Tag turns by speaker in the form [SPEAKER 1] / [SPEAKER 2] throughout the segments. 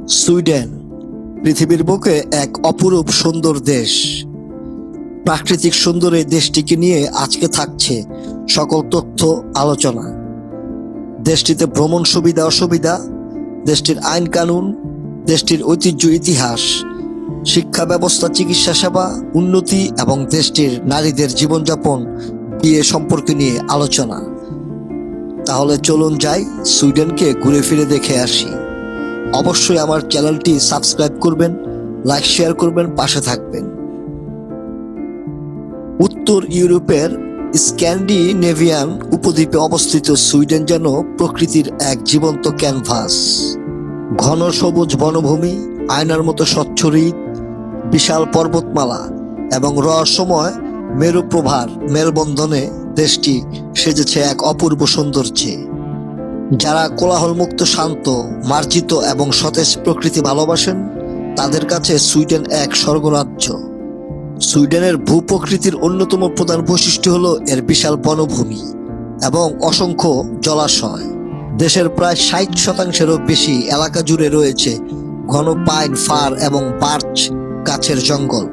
[SPEAKER 1] Sweden পৃথিবীর বুকে এক অপরূপ সুন্দর দেশ। প্রাকৃতিক সুন্দর এই দেশটিকে নিয়ে আজকে থাকছে সকল তথ্য আলোচনা। দেশটিতে ভ্রমণ সুবিধা অসুবিধা, দেশটির আইন কানুন, দেশটির ঐতিহ্য ইতিহাস, শিক্ষা ব্যবস্থা, চিকিৎসা সেবা, উন্নতি এবং দেশটির নারীদের জীবনযাপন, বিয়ে সম্পর্কে নিয়ে আলোচনা। তাহলে চলুন যাই, সুইডেনকে ঘুরে ফিরে দেখে আসি। অবশ্যই আমার চ্যানেলটি সাবস্ক্রাইব করবেন, লাইক শেয়ার করবেন, পাশে থাকবেন। উত্তর ইউরোপের স্ক্যান্ডিনেভিয়ান উপদ্বীপে অবস্থিত সুইডেন যেন প্রকৃতির এক জীবন্ত ক্যানভাস। ঘন সবুজ বনভূমি, আয়নার মতো স্বচ্ছ হ্রদ, বিশাল পর্বতমালা এবং রহস্যময় মেরুপ্রভার মেলবন্ধনে দেশটি সেজেছে এক অপূর্ব সৌন্দর্যে। যারা কোলাহলমুক্ত, শান্ত, মার্জিত এবং সতেজ প্রকৃতি ভালোবাসেন, তাদের কাছে সুইডেন এক স্বর্গরাজ্য। সুইডেনের ভূপ্রকৃতির অন্যতম প্রধান বৈশিষ্ট্য হলো এর বিশাল বনভূমি এবং অসংখ্য জলাশয়। দেশের প্রায় 60%-এরও বেশি এলাকা জুড়ে রয়েছে ঘন পাইন, ফার এবং বার্চ গাছের জঙ্গল।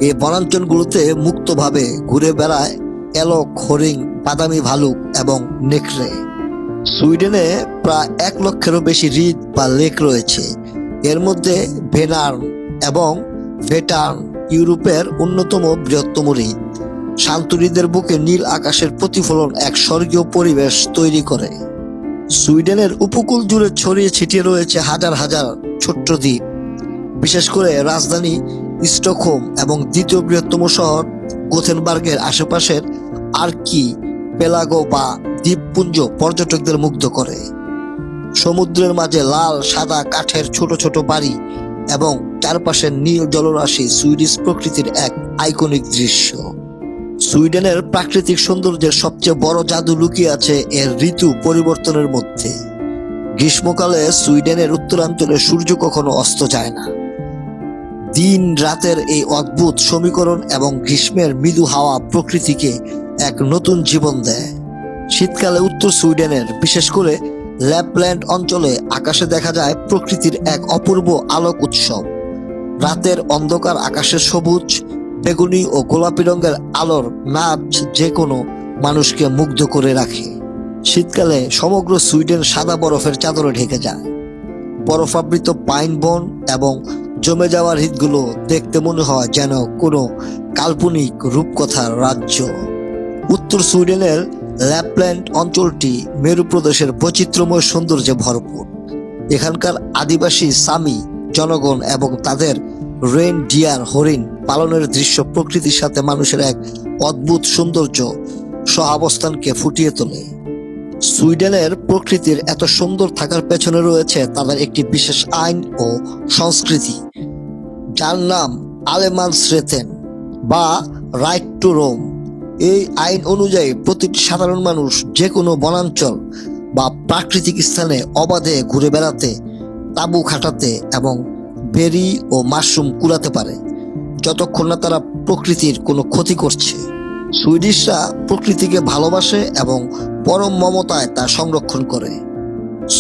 [SPEAKER 1] এই বনাঞ্চলগুলোতে মুক্তভাবে ঘুরে বেড়ায় এলক, হরিণ, বাদামি ভালুক এবং নেকড়ে। সুইডেনে প্রায় 1 লক্ষেরও বেশি হ্রদ বা লেক রয়েছে। এর মধ্যে ভেনার্ন এবং ভেটার্ন ইউরোপের অন্যতম বৃহত্তম হ্রদ। শান্ত হ্রদের বুকে নীল আকাশের প্রতিফলন এক স্বর্গীয় পরিবেশ তৈরি করে। সুইডেনের উপকূল জুড়ে ছড়িয়ে ছিটিয়ে রয়েছে হাজার হাজার ছোট্ট দ্বীপ। বিশেষ করে রাজধানী স্টকহোম এবং দ্বিতীয় বৃহত্তম শহর গোথেনবার্গের আশেপাশের আর্কি পেলাগো বা দ্বীপপুঞ্জ পর্যটকদের মুগ্ধ করে। সমুদ্রের মাঝে লাল সাদা কাঠের ছোট ছোট বাড়ি এবং চারপাশের নীল জলরাশি সুইডিশ প্রকৃতির এক আইকনিক দৃশ্য। সুইডেনের প্রাকৃতিক সৌন্দর্যের সবচেয়ে বড় জাদু লুকিয়ে আছে এর ঋতু পরিবর্তনের মধ্যে। গ্রীষ্মকালে সুইডেনের উত্তরাঞ্চলে সূর্য কখনো অস্ত যায় না। দিন রাতের এই অদ্ভুত সমীকরণ এবং গ্রীষ্মের মৃদু হাওয়া প্রকৃতিকে এক নতুন জীবন দেয়। শীতকালে উত্তর সুইডেনের, বিশেষ করে ল্যাপল্যান্ড অঞ্চলে আকাশে দেখা যায় প্রকৃতির এক অপূর্ব আলোক উৎসব। রাতের অন্ধকার আকাশের সবুজ, বেগুনি ও গোলাপি রঙের আলোর নাচ যে কোনো মানুষকে মুগ্ধ করে রাখে। শীতকালে সমগ্র সুইডেন সাদা বরফের চাদরে ঢেকে যায়। বরফাবৃত পাইন বন এবং জমে যাওয়া হ্রদগুলো দেখতে মনে হয় যেন কোনো কাল্পনিক রূপকথার রাজ্য। উত্তর সুইডেনের ল্যাপল্যান্ড অঞ্চলটি মেরু প্রদেশের বৈচিত্র্যময় সৌন্দর্যে ভরপুর। এখানকার আদিবাসী সামি জনগণ এবং তাদের রেন ডিয়ার হরিণ পালনের দৃশ্য প্রকৃতির সাথে মানুষের এক অদ্ভুত সৌন্দর্য সহাবস্থানকে ফুটিয়ে তোলে। সুইডেনের প্রকৃতির এত সুন্দর থাকার পেছনে রয়েছে তাদের একটি বিশেষ আইন ও সংস্কৃতি, যার নাম আলেমান্সরেথেন বা রাইট টু রোম। এই আইন অনুযায়ী প্রতিটি সাধারণ মানুষ যে কোনো বনাঞ্চল বা প্রাকৃতিক স্থানে অবাধে ঘুরে বেড়াতে, তাঁবু খাটাতে এবং বেরি ও মাশরুম কুড়াতে পারে, যতক্ষণ না তারা প্রকৃতির কোনো ক্ষতি করছে। সুইডিশরা প্রকৃতিকে ভালোবাসে এবং পরম মমতায় তা সংরক্ষণ করে।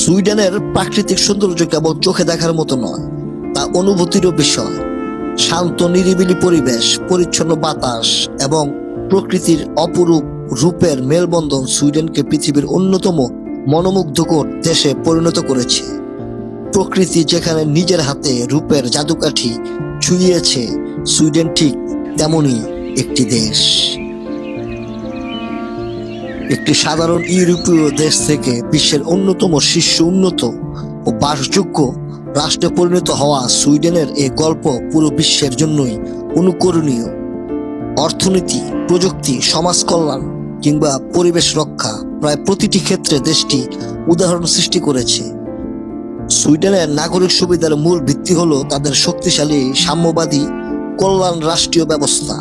[SPEAKER 1] সুইডেনের প্রাকৃতিক সৌন্দর্য কেবল চোখে দেখার মতো নয়, তা অনুভূতিরও বিষয়। শান্ত নিরিবিলি পরিবেশ, পরিচ্ছন্ন বাতাস এবং প্রকৃতির অপরূপ রূপের মেলবন্ধন সুইডেনকে পৃথিবীর অন্যতম মনোমুগ্ধকর দেশে পরিণত করেছে। প্রকৃতি যেখানে নিজের হাতে রূপের জাদুকাঠি ছুঁয়েছে, সুইডেন ঠিক তেমনই একটি দেশ। একটি সাধারণ ইউরোপীয় দেশ থেকে বিশ্বের অন্যতম শীর্ষ উন্নত ও বাসযোগ্য রাষ্ট্রে পরিণত হওয়া সুইডেনের এই গল্প পুরো বিশ্বের জন্যই অনুকরণীয়। অর্থনীতি, প্রযুক্তি, সমাজ কল্যাণ কিংবা পরিবেশ রক্ষা, প্রায় প্রতিটি ক্ষেত্রে দেশটি উদাহরণ সৃষ্টি করেছে। সুইডেনের নাগরিক সুবিধার মূল ভিত্তি হলো তাদের শক্তিশালী সাম্যবাদী কল্যাণ রাষ্ট্রীয় ব্যবস্থা।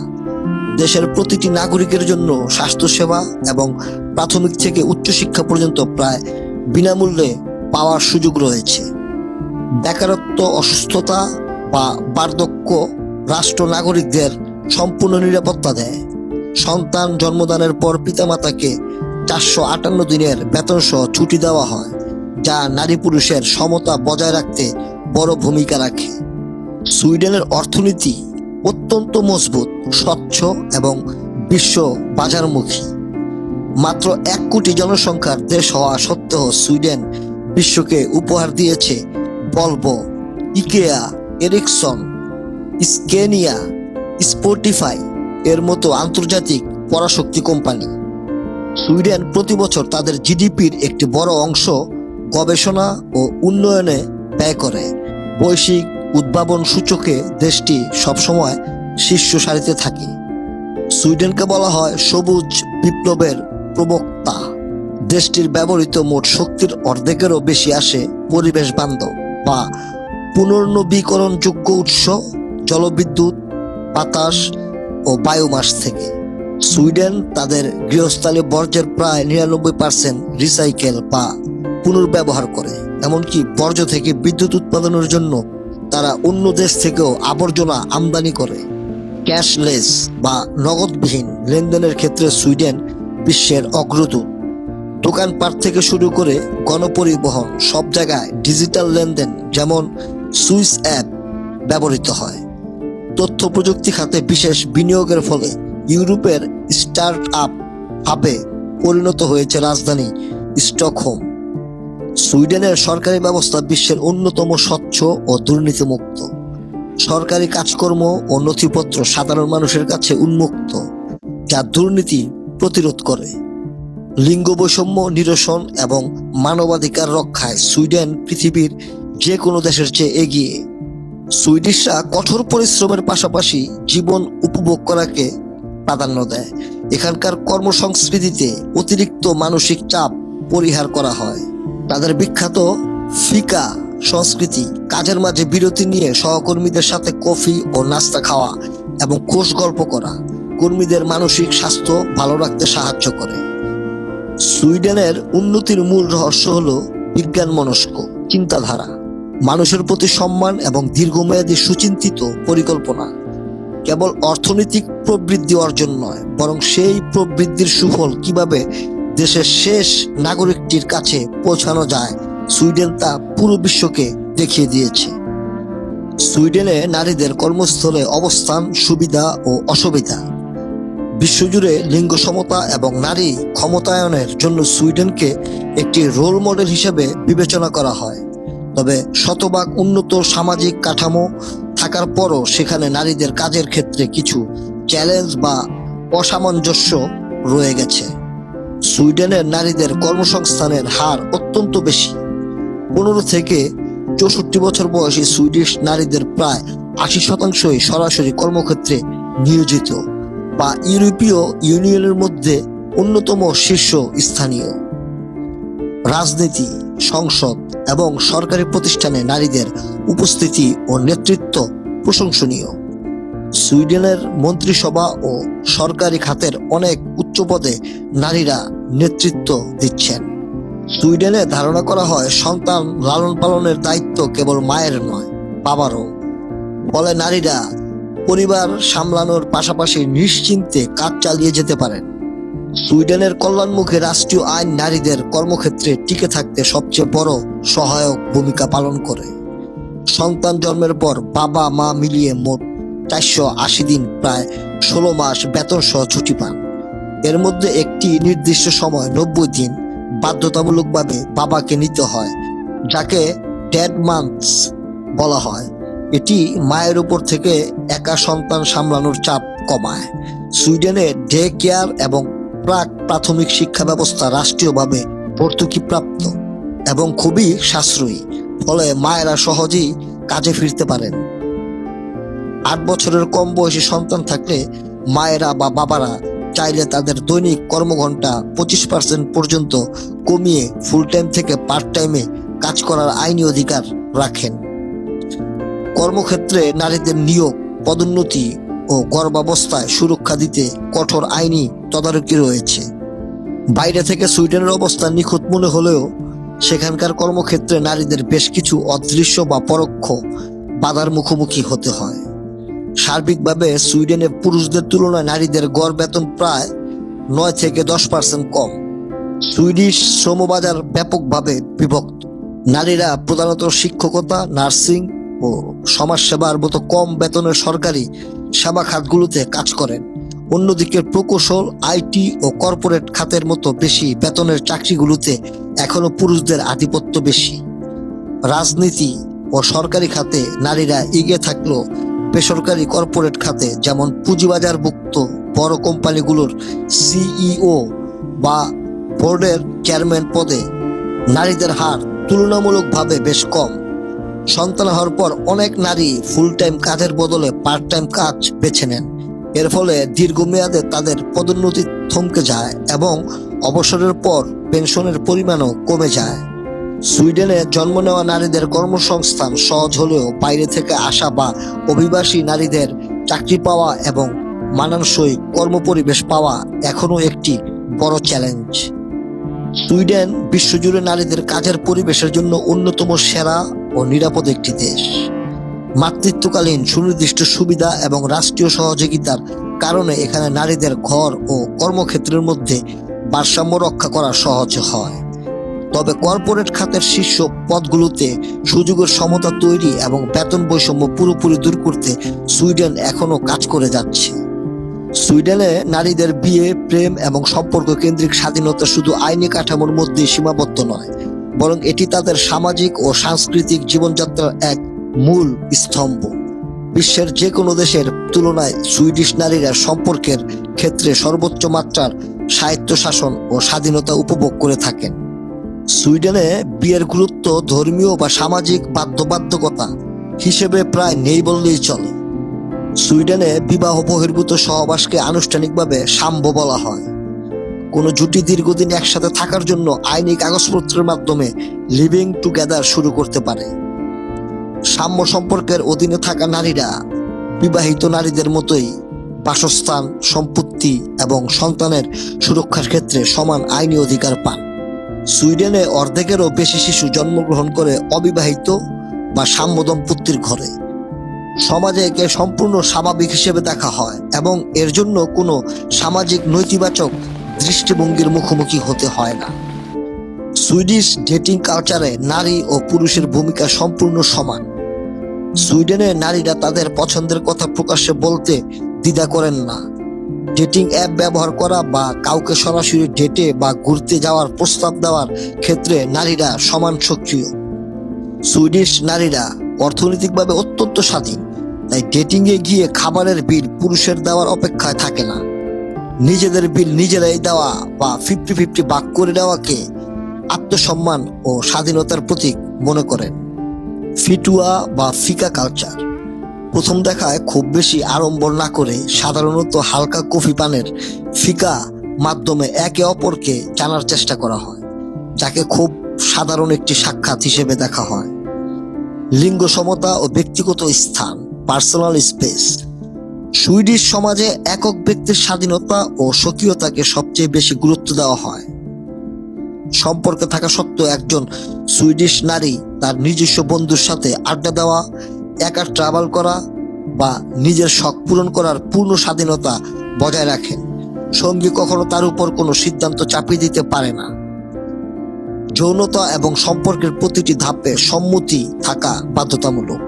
[SPEAKER 1] দেশের প্রতিটি নাগরিকের জন্য স্বাস্থ্যসেবা এবং প্রাথমিক থেকে উচ্চশিক্ষা পর্যন্ত প্রায় বিনামূল্যে পাওয়ার সুযোগ রয়েছে। বেকারত্ব, অসুস্থতা বা বার্ধক্য রাষ্ট্র নাগরিকদের সম্পূর্ণ নিরাপত্তা দেয়। সন্তান জন্মদানের পর পিতামাতাকে 458 দিনের বেতন সহ ছুটি দেওয়া হয়, যা নারী পুরুষের সমতা বজায় রাখতে বড় ভূমিকা রাখে। সুইডেনের অর্থনীতি অত্যন্ত মজবুত, স্বচ্ছ এবং বিশ্ব বাজারমুখী। মাত্র 1 কোটি জনসংখ্যার দেশ হওয়া সত্ত্বেও সুইডেন বিশ্বকে উপহার দিয়েছে ভলভো, ইকেয়া, এরিকসন, স্কেনিয়া, স্পটিফাই এর মতো আন্তর্জাতিক পরাশক্তি কোম্পানি। সুইডেন প্রতি বছর তাদের জিডিপির একটি বড় অংশ গবেষণা ও উন্নয়নে ব্যয় করে। বৈশ্বিক উদ্ভাবন সূচকে দেশটি সবসময় শীর্ষ সারিতে থাকে। সুইডেনকে বলা হয় সবুজ বিপ্লবের প্রবক্তা। দেশটির ব্যবহৃত মোট শক্তির অর্ধেকেরও বেশি আসে পরিবেশ বান্ধব বা পুনর্নবীকরণযোগ্য উৎস, জলবিদ্যুৎ, বাতাস ও বায়োমাস থেকে। সুইডেন তাদের গৃহস্থালী বর্জ্যের প্রায় 99% রিসাইকেল বা পুনর্ব্যবহার করে। এমনকি বর্জ্য থেকে বিদ্যুৎ উৎপাদনের জন্য তারা অন্য দেশ থেকেও আবর্জনা আমদানি করে। ক্যাশলেস বা নগদবিহীন লেনদেনের ক্ষেত্রে সুইডেন বিশ্বের অগ্রদূত। দোকানপাট থেকে শুরু করে গণপরিবহন সব জায়গায় ডিজিটাল লেনদেন যেমন সুইস অ্যাপ ব্যবহৃত হয়। তথ্য প্রযুক্তি খাতে বিশেষ বিনিয়োগের ফলে ইউরোপের স্টার্ট আপ হাবে পরিণত হয়েছে রাজধানী স্টকহোম। সুইডেনের সরকারি ব্যবস্থা বিশ্বের অন্যতম স্বচ্ছ ও দুর্নীতিমুক্ত। সরকারি কাজকর্ম ও নথিপত্র সাধারণ মানুষের কাছে উন্মুক্ত, যা দুর্নীতি প্রতিরোধ করে। লিঙ্গ বৈষম্য নিরসন এবং মানবাধিকার রক্ষায় সুইডেন পৃথিবীর যে কোনো দেশের চেয়ে এগিয়ে। সুইডিশরা কঠোর পরিশ্রমের পাশাপাশি জীবন উপভোগ করাকে প্রাধান্য দেয়। এখানকার কর্মসংস্কৃতিতে অতিরিক্ত মানসিক চাপ পরিহার করা হয়। তাদের বিখ্যাত ফিকা সংস্কৃতি, কাজের মাঝে বিরতি নিয়ে সহকর্মীদের সাথে কফি ও নাস্তা খাওয়া এবং খোশ গল্প করা কর্মীদের মানসিক স্বাস্থ্য ভালো রাখতে সাহায্য করে। সুইডেনের উন্নতির মূল রহস্য হলো বিজ্ঞানমনস্ক চিন্তাধারা, মানুষের প্রতি সম্মান এবং দীর্ঘমেয়াদী সুচিন্তিত পরিকল্পনা। কেবল অর্থনৈতিক প্রবৃদ্ধি অর্জন নয়, বরং সেই প্রবৃদ্ধির সুফল কিভাবে দেশের শেষ নাগরিকটির কাছে পৌঁছানো যায়, সুইডেন তা পুরো বিশ্বকে দেখিয়ে দিয়েছে। সুইডেনে নারীদের কর্মস্থলে অবস্থান, সুবিধা ও অসুবিধা। বিশ্বজুড়ে লিঙ্গ সমতা এবং নারী ক্ষমতায়নের জন্য সুইডেনকে একটি রোল মডেল হিসেবে বিবেচনা করা হয়। তবে শতভাগ উন্নত সামাজিক কাঠামো থাকার পরও সেখানে নারীদের কাজের ক্ষেত্রে কিছু চ্যালেঞ্জ বা অসামঞ্জস্য রয়ে গেছে। সুইডেনের নারীদের কর্মসংস্থানের হার অত্যন্ত বেশি। 15 থেকে 64 বছর বয়সী সুইডিশ নারীদের প্রায় 80% সরাসরি কর্মক্ষেত্রে নিয়োজিত বা ইউরোপীয় ইউনিয়নের মধ্যে অন্যতম শীর্ষ স্থানীয়। রাজনীতি, সংসদ এবং সরকারি প্রতিষ্ঠানে নারীদের উপস্থিতি ও নেতৃত্ব প্রশংসনীয়। সুইডেনের মন্ত্রিসভা ও সরকারি খাতের অনেক উচ্চ পদে নারীরা নেতৃত্ব দিচ্ছেন। সুইডেনে ধারণা করা হয় সন্তান লালন পালনের দায়িত্ব কেবল মায়ের নয়, বাবারও। ফলে নারীরা পরিবার সামলানোর পাশাপাশি নিশ্চিন্তে কাজ চালিয়ে যেতে পারেন। সুইডেনের কল্যাণমুখী রাষ্ট্রীয় আইন নারীদের কর্মক্ষেত্রে টিকে থাকতে সবচেয়ে বড় সহায়ক ভূমিকা পালন করে। সন্তান জন্মের পর বাবা মা মিলিয়ে মোট 480 দিন, প্রায় 16 মাস বেতন সহ ছুটি পান। এর মধ্যে একটি নির্দিষ্ট সময় 90 দিন বাধ্যতামূলকভাবে বাবাকে নিতে হয়, যাকে ড্যাড মান্থস বলা হয়। এটি মায়ের উপর থেকে একা সন্তান সামলানোর চাপ কমায়। সুইডেনে ডে কেয়ার এবং প্রাক প্রাথমিক শিক্ষা ব্যবস্থা রাষ্ট্রীয়ভাবে ভর্তুকিপ্রাপ্ত এবং খুবই সাশ্রয়ী, ফলে মায়েরা সহজেই কাজে ফিরতে পারেন। 8 বছরের কম বয়সী সন্তান থাকলে মায়েরা বা বাবারা চাইলে তাদের দৈনিক কর্মঘণ্টা 25% পর্যন্ত কমিয়ে ফুল টাইম থেকে পার্ট টাইমে কাজ করার আইনি অধিকার রাখেন। কর্মক্ষেত্রে নারীদের নিয়োগ, পদোন্নতি ও গর্ভাবস্থায় সুরক্ষা দিতে কঠোর আইনি তদারকি রয়েছে। বাইরে থেকে সুইডেনের অবস্থা নিখুঁত মনে হলেও সেখানকার কর্মক্ষেত্রে নারীদের বেশ কিছু অদৃশ্য বা পরোক্ষ বাধার মুখোমুখি হতে হয়। সার্বিকভাবে সুইডেনে পুরুষদের তুলনায় নারীদের গড় বেতন প্রায় 9 থেকে 10% কম। সুইডিশ শ্রমবাজার ব্যাপকভাবে বিভক্ত। নারীরা প্রধানত শিক্ষকতা, নার্সিং ও সমাজসেবার মতো কম বেতনের সরকারি সেবা খাতগুলোতে কাজ করেন। অন্যদিকে প্রকৌশল, আইটি ও কর্পোরেট খাতের মতো বেশি বেতনের চাকরিগুলোতে এখনো পুরুষদের আধিপত্য বেশি। রাজনীতি ও সরকারি খাতে নারীরা এগিয়ে থাকলেও বেসরকারি কর্পোরেট খাতে, যেমন পুঁজিবাজারভুক্ত বড় কোম্পানিগুলোর সিইও বা বোর্ডের চেয়ারম্যান পদে নারীদের হার তুলনামূলকভাবে বেশ কম। সন্তান হওয়ার পর অনেক নারী ফুল টাইম কাজের বদলে পার্ট টাইম কাজ বেছে নেন। এর ফলে দীর্ঘমেয়াদে তাদের পদোন্নতি থমকে যায় এবং অবসরের পর পেনশনের পরিমাণও কমে যায়। সুইডেনে জন্ম নেওয়া নারীদের কর্মসংস্থান সহজ হলেও বাইরে থেকে আসা বা অভিবাসী নারীদের চাকরি পাওয়া এবং মানানসই কর্মপরিবেশ পাওয়া এখনো একটি বড় চ্যালেঞ্জ। সুইডেন বিশ্বজুড়ে নারীদের কাজের পরিবেশের জন্য অন্যতম সেরা ও নিরাপদ একটি দেশ। মাতৃত্বকালীন সুনির্দিষ্ট সুবিধা এবং রাষ্ট্রীয় সহযোগিতার কারণে এখানে নারীদের ঘর ও কর্মক্ষেত্রের মধ্যে ভারসাম্য রক্ষা করা সহজ হয়। তবে কর্পোরেট খাতের শীর্ষ পদগুলোতে সুযোগের সমতা তৈরি এবং বেতন বৈষম্য পুরোপুরি দূর করতে সুইডেন এখনো কাজ করে যাচ্ছে। সুইডেনে নারীদের বিয়ে, প্রেম এবং সম্পর্ক কেন্দ্রিক স্বাধীনতা শুধু আইনি কাঠামোর মধ্যে সীমাবদ্ধ নয়, বরং এটি তাদের সামাজিক ও সাংস্কৃতিক জীবনযাত্রার এক মূল স্তম্ভ। বিশ্বের যে কোনো দেশের তুলনায় সুইডিশ নারীরা সম্পর্কের ক্ষেত্রে সর্বোচ্চ মাত্রার স্বায়ত্তশাসন ও স্বাধীনতা উপভোগ করে থাকেন। সুইডেনে বিয়ের গুরুত্ব ধর্মীয় বা সামাজিক বাধ্যবাধকতা হিসেবে প্রায় নেই বললেই চলে। সুইডেনে বিবাহ বহির্ভূত সহবাসকে আনুষ্ঠানিকভাবে সাম্য বলা হয়। কোনো জুটি দীর্ঘদিন একসাথে থাকার জন্য আইনি কাগজপত্রের মাধ্যমে লিভিং টুগেদার শুরু করতে পারে। সাম্য সম্পর্কের অধীনে থাকা নারীরা বিবাহিত নারীদের মতোই বাসস্থান, সম্পত্তি এবং সন্তানের সুরক্ষার ক্ষেত্রে সমান আইনি অধিকার পান। সুইডেনে অর্ধেকেরও বেশি শিশু জন্মগ্রহণ করে অবিবাহিত বা সাম্য দম্পতির ঘরে। সমাজে একে সম্পূর্ণ স্বাভাবিক হিসেবে দেখা হয় এবং এর জন্য কোনো সামাজিক নৈতিবাচক দৃষ্টিভঙ্গির মুখোমুখি হতে হয় না। সুইডিশ ডেটিং কালচারে নারী ও পুরুষের ভূমিকা সম্পূর্ণ সমান। সুইডেনে নারীরা তাদের পছন্দের কথা প্রকাশ্যে বলতে দ্বিধা করেন না। ডেটিং অ্যাপ ব্যবহার করা বা কাউকে সরাসরি ডেটে বা ঘুরতে যাওয়ার প্রস্তাব দেওয়ার ক্ষেত্রে নারীরা সমান সক্রিয়। সুইডিশ নারীরা অর্থনৈতিকভাবে অত্যন্ত স্বাধীন, তাই ডেটিংয়ে গিয়ে খাবারের বিল পুরুষের দেওয়ার অপেক্ষায় থাকে না। নিজেদের বিল নিজেরাই দেওয়া বা 50-50 ভাগ করে দেওয়াকে আত্মসম্মান ও স্বাধীনতার প্রতীক মনে করেন। ফিটুয়া বা ফিকা কালচার প্রথম দেখায় খুব বেশি আড়ম্বর না করে সাধারণত হালকা কফি পানের ফিকা মাধ্যমে একে অপরকে জানার চেষ্টা করা হয়, যাকে খুব সাধারণ একটি সাক্ষাৎ হিসেবে দেখা হয়। লিঙ্গ সমতা ও ব্যক্তিগত স্থান, পার্সোনাল স্পেস। সুইডিশ সমাজে একক ব্যক্তির স্বাধীনতা ও স্বকীয়তাকে সবচেয়ে বেশি গুরুত্ব দেওয়া হয়। সম্পর্কে থাকা সত্ত্বেও একজন সুইডিশ নারী তার নিজস্ব বন্ধুর সাথে আড্ডা দেওয়া, একা ট্রাভেল করা বা নিজের শখ পূরণ করার পূর্ণ স্বাধীনতা বজায় রাখেন। সঙ্গী কখনো তার উপর কোনো সিদ্ধান্ত চাপিয়ে দিতে পারে না। যৌনতা এবং সম্পর্কের প্রতিটি ধাপে সম্মতি থাকা বাধ্যতামূলক।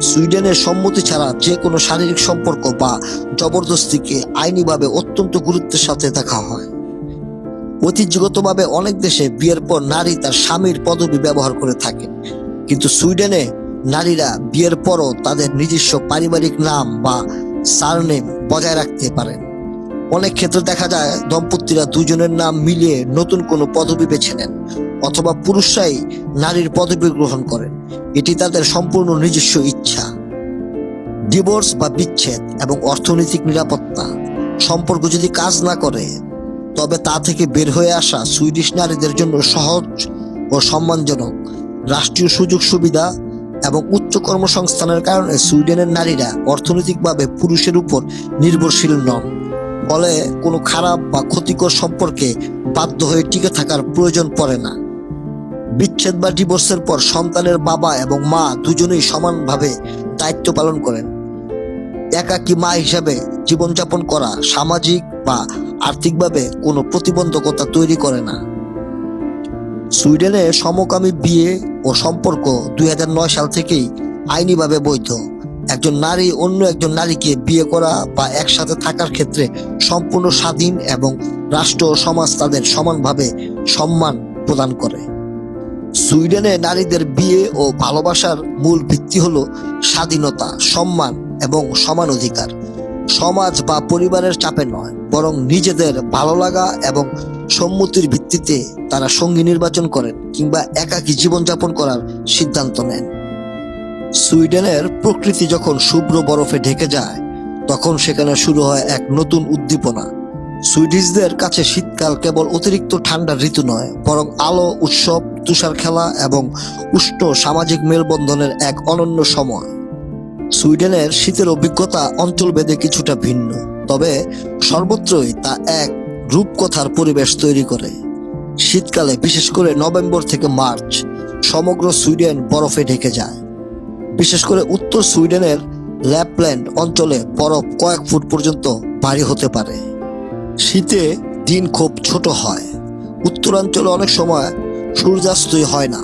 [SPEAKER 1] সুইডেনের সম্মতি ছাড়া যে কোনো শারীরিক সম্পর্ক বা জবরদস্তিকে আইনিভাবে অত্যন্ত গুরুত্বের সাথে দেখা হয়। ঐতিহ্যগতভাবে অনেক দেশে বিয়ের পর নারী তার স্বামীর পদবি ব্যবহার করে থাকেন, কিন্তু সুইডেনে নারীরা বিয়ের পরও তাদের নিজস্ব পারিবারিক নাম বা সারনেম বজায় রাখতে পারেন। অনেক ক্ষেত্রে দেখা যায় দম্পতিরা দুজনের নাম মিলিয়ে নতুন কোনো পদবি বেছে নেন অথবা পুরুষরাই নারীর পদবি গ্রহণ করেন। এটি তাদের সম্পূর্ণ নিজস্ব ইচ্ছা। ডিভোর্স বা বিচ্ছেদ এবং অর্থনৈতিক নিরাপত্তা। সম্পর্ক যদি কাজ না করে তবে তা থেকে বের হয়ে আসা সুইডিশ নারীদের জন্য সহজ ও সম্মানজনক। রাষ্ট্রীয় সুযোগ সুবিধা এবং উচ্চ কর্মসংস্থানের কারণে সুইডেনের নারীরা অর্থনৈতিকভাবে পুরুষের উপর নির্ভরশীল নন, ফলে কোনো খারাপ বা ক্ষতিকর সম্পর্কে বাধ্য হয়ে টিকে থাকার প্রয়োজন পড়ে না। বিচ্ছেদ বা ডিভোর্সের পর সন্তানের বাবা এবং মা দুজনেই সমানভাবে দায়িত্ব পালন করেন। একাকী মা হিসাবে জীবনযাপন করা সামাজিক বা আর্থিকভাবে কোনো প্রতিবন্ধকতা তৈরি করে না। সুইডেনে সমকামী বিয়ে ও সম্পর্ক 2009 সাল থেকেই আইনিভাবে বৈধ। একজন নারী অন্য একজন নারীকে বিয়ে করা বা একসাথে থাকার ক্ষেত্রে সম্পূর্ণ স্বাধীন এবং রাষ্ট্র ও সমাজ তাদের সমানভাবে সম্মান প্রদান করে। সুইডেনে নারীদের বিয়ে ও ভালোবাসার মূল ভিত্তি হলো স্বাধীনতা, সম্মান এবং সমান অধিকার। সমাজ বা পরিবারের চাপে নয়, বরং নিজেদের ভালো লাগা এবং সম্মতির ভিত্তিতে তারা সঙ্গী নির্বাচন করেন কিংবা একাকী জীবনযাপন করার সিদ্ধান্ত নেন। সুইডেনের প্রকৃতি যখন শুভ্র বরফে ঢেকে যায়, তখন সেখানে শুরু হয় এক নতুন উদ্দীপনা। সুইডিশদের কাছে শীতকাল কেবল অতিরিক্ত ঠান্ডার ঋতু নয়, বরং আলো, উৎসব, তুষার খেলা এবং উষ্ণ সামাজিক মেলবন্ধনের এক অনন্য সময়। সুইডেনের শীতের অভিজ্ঞতা অঞ্চলভেদে কিছুটা ভিন্ন, তবে সর্বত্রই তা এক রূপকথার পরিবেশ তৈরি করে। শীতকালে, বিশেষ করে নভেম্বর থেকে মার্চ, সমগ্র সুইডেন বরফে ঢেকে যায়। বিশেষ করে উত্তর সুইডেনের ল্যাপল্যান্ড অঞ্চলে বরফ কয়েক ফুট পর্যন্ত ভারী হতে পারে। শীতে দিন খুব ছোট হয়। উত্তরাঞ্চলে অনেক সময় সূর্যাস্তই হয় না।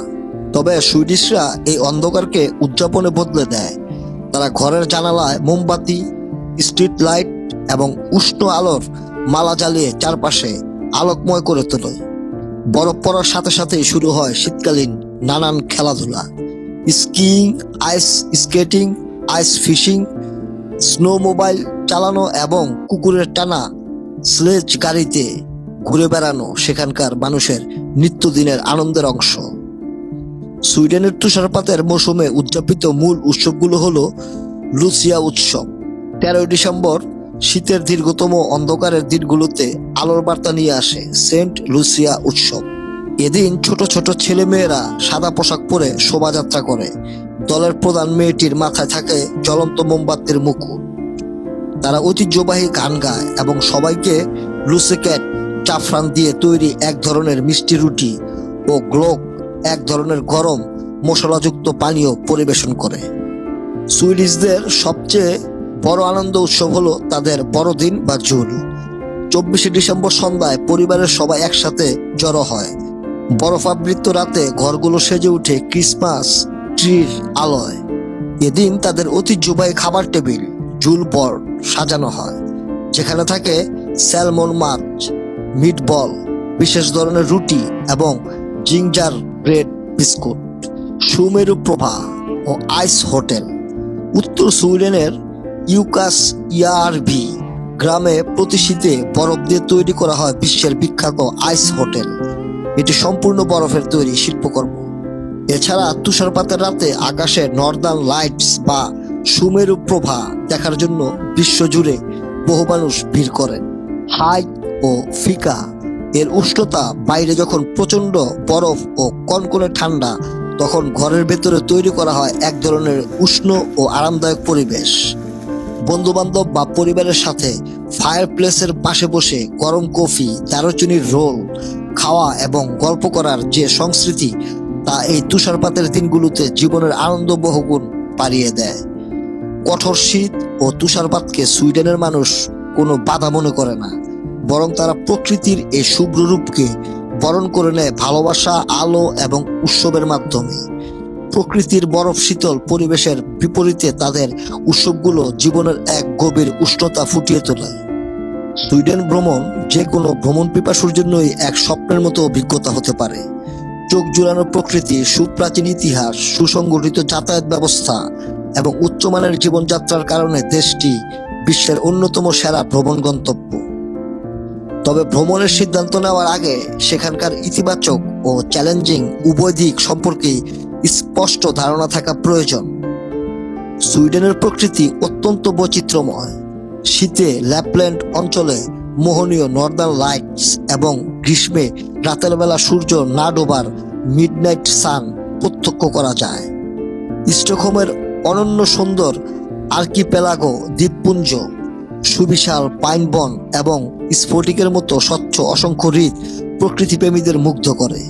[SPEAKER 1] তবে সুইডিশরা এই অন্ধকারকে উদযাপনে বদলে দেয়। তারা ঘরের জানালায় মোমবাতি, স্ট্রিট লাইট এবং উষ্ণ আলোর মালা জ্বালিয়ে চারপাশে আলোকময় করে তোলে। বরফ পড়ার সাথে সাথেই শুরু হয় শীতকালীন নানান খেলাধুলা: স্কিইং, আইস স্কেটিং, আইস ফিশিং, স্নোমোবাইল চালানো এবং কুকুরের টানা স্লেজ গাড়িতে ঘুরে বেড়ানো সেখানকার মানুষের নিত্যদিনের আনন্দের অংশ। সুইডেনের তুষারপাতের মৌসুমে উদযাপিত মূল উৎসবগুলো হলো লুসিয়া উৎসব। 13 ডিসেম্বর শীতের দীর্ঘতম অন্ধকারের দিনগুলোতে আলোর বার্তা নিয়ে আসে সেন্ট লুসিয়া উৎসব। এদিন ছোট ছোট ছেলেমেয়েরা সাদা পোশাক পরে শোভাযাত্রা করে। দলের প্রধান মেয়েটির মাথায় থাকে জ্বলন্ত মোমবাতির মুকুট। তারা ঐতিহ্যবাহী গান গায় এবং সবাইকে লুসেকেট, জাফরান দিয়ে তৈরি এক ধরনের মিষ্টি রুটি ও গ্লোক, এক ধরনের গরম মশলাযুক্ত পানীয় পরিবেশন করে। সুইডিশদের সবচেয়ে বড় আনন্দ উৎসব হলো তাদের বড়দিন বা জুল। 24 ডিসেম্বর সন্ধ্যায় পরিবারের সবাই একসাথে জড়ো হয়। বরফাবৃত রাতে ঘরগুলো সেজে ওঠে ক্রিসমাস ট্রির আলোয়। এদিন তাদের ঐতিহ্যবাহী খাবার টেবিল, জুল বোর্ড সাজানো হয়, যেখানে থাকে স্যালমন মাছ, মিটবল, বিশেষ ধরনের রুটি এবং জিঞ্জার ব্রেড বিস্কুট। সুমেরু প্রভা ও আইস হোটেল। উত্তর সুইডেনের ইউকাস ইয়ারভি গ্রামে প্রতি শীতে বরফ দিয়ে তৈরি করা হয় বিশ্বের বিখ্যাত আইস হোটেল। এটি সম্পূর্ণ বরফের তৈরি শিল্পকর্ম। এছাড়া তুষারপাতের রাতে আকাশে নর্দার্ন লাইটস বা সুমেরু প্রভা দেখার জন্য বিশ্বজুড়ে বহু মানুষ ভিড় করেন। হাইক ও ফিকা এর উষ্ণতা বাইরে যখন প্রচন্ড বরফ ও কনকনে ঠান্ডা, তখন ঘরের ভেতরে তৈরি করা হয় এক ধরনের উষ্ণ ও আরামদায়ক পরিবেশ। বন্ধু বান্ধব বা পরিবারের সাথে ফায়ার প্লেসের পাশে বসে গরম কফি, দারুচিনির রোল খাওয়া এবং গল্প করার যে সংস্কৃতি, তা এই তুষারপাতের দিনগুলোতে জীবনের আনন্দ বহুগুণ বাড়িয়ে দেয়। কঠোর শীত ও তুষারপাতকে সুইডেনের মানুষ কোনো বাধা মনে করে না, বরং তারা প্রকৃতির এই শুভ্র রূপকে বরণ করে নেয় ভালোবাসা, আলো এবং উৎসবের মাধ্যমে। প্রকৃতির বরফ শীতল পরিবেশের বিপরীতে তাদের উৎসবগুলো জীবনের এক গভীর উষ্ণতা ফুটিয়ে তোলে। সুইডেন ভ্রমণ যে কোনো ভ্রমণ পিপাসুর জন্যই এক স্বপ্নের মতো অভিজ্ঞতা হতে পারে। চোখ জুড়ানো প্রকৃতি, সুপ্রাচীন ইতিহাস, সুসংগঠিত যাতায়াত ব্যবস্থা এবং উচ্চমানের জীবনযাত্রার কারণে দেশটি বিশ্বের অন্যতম সেরা ভ্রমণ গন্তব্য। তবে ভ্রমণের সিদ্ধান্ত নেওয়ার আগে সেখানকার ইতিবাচক ও চ্যালেঞ্জিং উভয় দিক সম্পর্কে স্পষ্ট ধারণা থাকা প্রয়োজন। সুইডেনের প্রকৃতি অত্যন্ত বৈচিত্র্যময়। শীতে ল্যাপল্যান্ড অঞ্চলে মোহনীয় নর্দার্ন লাইটস এবং গ্রীষ্মে রাতের বেলা সূর্য না ডোবার মিডনাইট সান প্রত্যক্ষ করা যায়। স্টকহোমের অনন্য সুন্দর আর্কিপেলাগো দ্বীপপুঞ্জ, সুবিশাল পাইন বন এবং স্ফটিকের মতো স্বচ্ছ অসংখ্য হ্রদ প্রকৃতিপ্রেমীদের মুগ্ধ করে।